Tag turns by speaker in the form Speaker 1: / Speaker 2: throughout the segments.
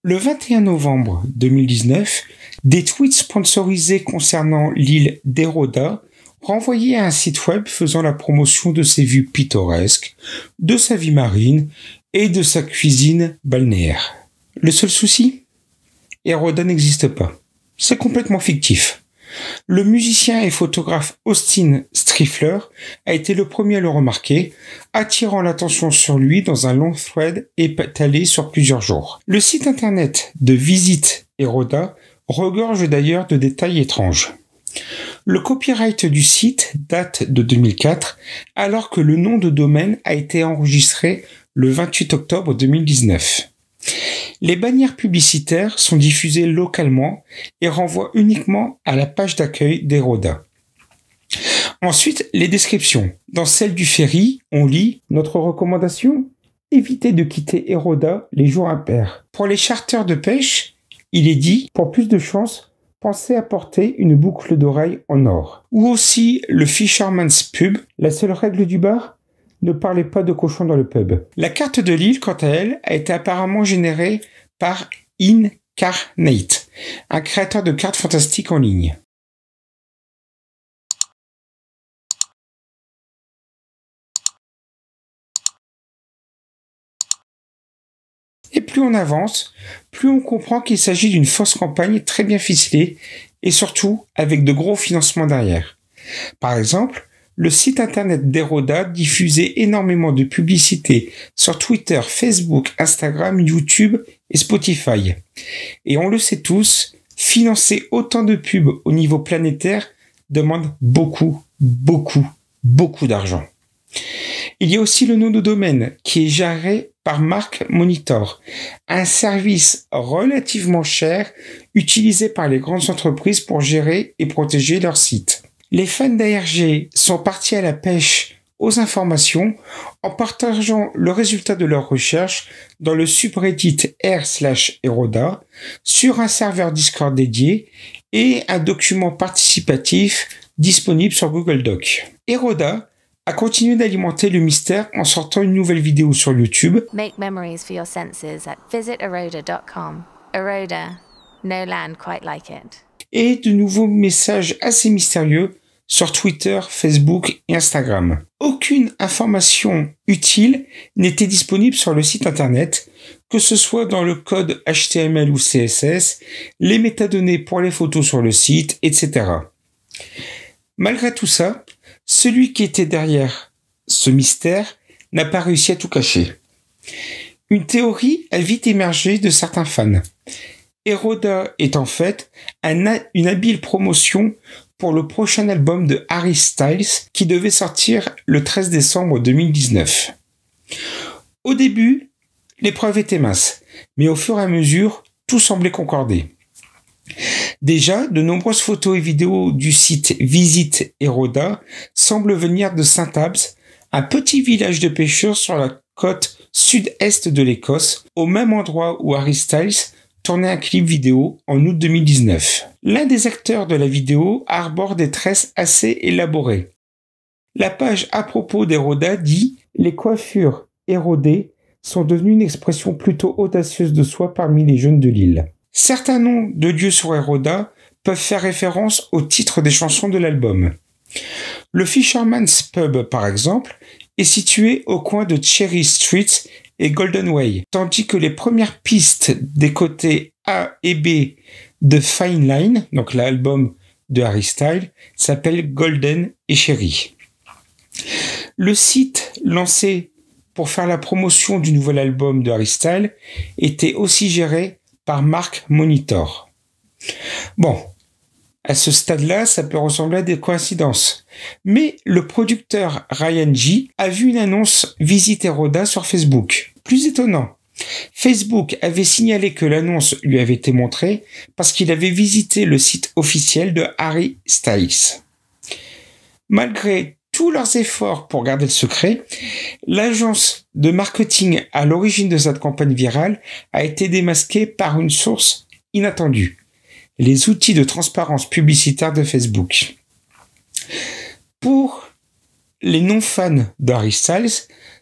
Speaker 1: Le 21 novembre 2019, des tweets sponsorisés concernant l'île d'Héroda renvoyaient à un site web faisant la promotion de ses vues pittoresques, de sa vie marine et de sa cuisine balnéaire. Le seul souci ? Héroda n'existe pas. C'est complètement fictif. Le musicien et photographe Austin Striffler a été le premier à le remarquer, attirant l'attention sur lui dans un long thread étalé sur plusieurs jours. Le site internet de Visite Héroda regorge d'ailleurs de détails étranges. Le copyright du site date de 2004, alors que le nom de domaine a été enregistré le 28 octobre 2019. Les bannières publicitaires sont diffusées localement et renvoient uniquement à la page d'accueil d'Héroda. Ensuite, les descriptions. Dans celle du ferry, on lit « Notre recommandation ? Évitez de quitter Héroda les jours impairs. » Pour les charters de pêche, il est dit « Pour plus de chance, pensez à porter une boucle d'oreille en or. » Ou aussi le Fisherman's Pub. La seule règle du bar ? Ne parlez pas de cochons dans le pub. La carte de l'île, quant à elle, a été apparemment générée par Incarnate, un créateur de cartes fantastiques en ligne. Et plus on avance, plus on comprend qu'il s'agit d'une fausse campagne très bien ficelée et surtout avec de gros financements derrière. Par exemple, le site internet d'Héroda diffusait énormément de publicités sur Twitter, Facebook, Instagram, YouTube et Spotify. Et on le sait tous, financer autant de pubs au niveau planétaire demande beaucoup d'argent. Il y a aussi le nom de domaine qui est géré par Mark Monitor, un service relativement cher utilisé par les grandes entreprises pour gérer et protéger leurs sites. Les fans d'ARG sont partis à la pêche aux informations en partageant le résultat de leurs recherches dans le subreddit r/Héroda, sur un serveur Discord dédié et un document participatif disponible sur Google Docs. Héroda a continué d'alimenter le mystère en sortant une nouvelle vidéo sur YouTube.
Speaker 2: Make memories for your senses at visiteroda.com. Héroda, no land quite like it.
Speaker 1: Et de nouveaux messages assez mystérieux sur Twitter, Facebook et Instagram. Aucune information utile n'était disponible sur le site internet, que ce soit dans le code HTML ou CSS, les métadonnées pour les photos sur le site, etc. Malgré tout ça, celui qui était derrière ce mystère n'a pas réussi à tout cacher. Une théorie a vite émergé de certains fans. Héroda est en fait une habile promotion pour le prochain album de Harry Styles qui devait sortir le 13 décembre 2019. Au début, l'épreuve était mince, mais au fur et à mesure, tout semblait concorder. Déjà, de nombreuses photos et vidéos du site Visite Héroda semblent venir de Saint-Abbs, un petit village de pêcheurs sur la côte sud-est de l'Écosse, au même endroit où Harry Styles tournait un clip vidéo en août 2019. L'un des acteurs de la vidéo arbore des tresses assez élaborées. La page à propos d'Héroda dit « Les coiffures érodées sont devenues une expression plutôt audacieuse de soi parmi les jeunes de l'île. » Certains noms de lieux sur Héroda peuvent faire référence au titre des chansons de l'album. Le Fisherman's Pub, par exemple, est situé au coin de Cherry Street et Golden Way, tandis que les premières pistes des côtés A et B de Fine Line, donc l'album de Harry Styles, s'appellent Golden et Cherry. Le site lancé pour faire la promotion du nouvel album de Harry Styles était aussi géré par Mark Monitor. Bon, à ce stade-là, ça peut ressembler à des coïncidences. Mais le producteur Ryan G a vu une annonce Visite Héroda sur Facebook. Plus étonnant, Facebook avait signalé que l'annonce lui avait été montrée parce qu'il avait visité le site officiel de Harry Styles. Malgré tous leurs efforts pour garder le secret, l'agence de marketing à l'origine de cette campagne virale a été démasquée par une source inattendue: les outils de transparence publicitaire de Facebook. Pour les non-fans d'Harry Styles,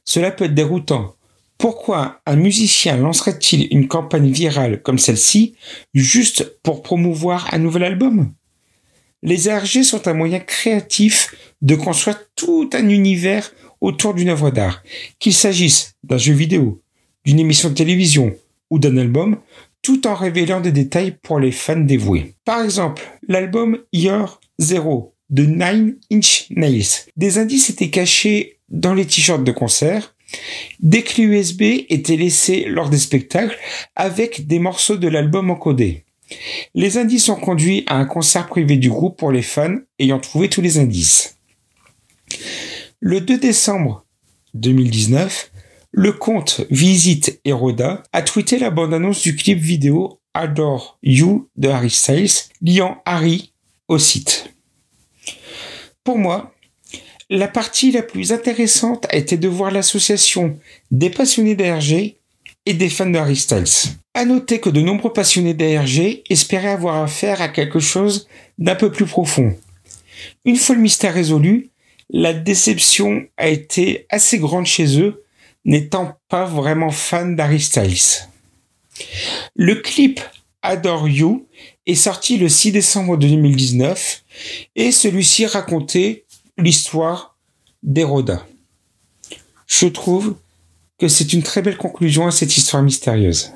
Speaker 1: cela peut être déroutant. Pourquoi un musicien lancerait-il une campagne virale comme celle-ci juste pour promouvoir un nouvel album ? Les ARG sont un moyen créatif de construire tout un univers autour d'une œuvre d'art, qu'il s'agisse d'un jeu vidéo, d'une émission de télévision ou d'un album, tout en révélant des détails pour les fans dévoués. Par exemple, l'album Year Zero de Nine Inch Nails. Des indices étaient cachés dans les t-shirts de concert, des clés USB étaient laissées lors des spectacles avec des morceaux de l'album encodés. Les indices ont conduit à un concert privé du groupe pour les fans ayant trouvé tous les indices. Le 2 décembre 2019, le compte Visite Eroda a tweeté la bande-annonce du clip vidéo Adore You de Harry Styles, liant Harry au site. Pour moi, la partie la plus intéressante a été de voir l'association des passionnés d'ARG et des fans de Harry Styles. À noter que de nombreux passionnés d'ARG espéraient avoir affaire à quelque chose d'un peu plus profond. Une fois le mystère résolu, la déception a été assez grande chez eux, n'étant pas vraiment fans d'Harry Styles. Le clip Adore You est sorti le 6 décembre 2019 et celui-ci racontait l'histoire d'Eroda. Je trouve que c'est une très belle conclusion à cette histoire mystérieuse.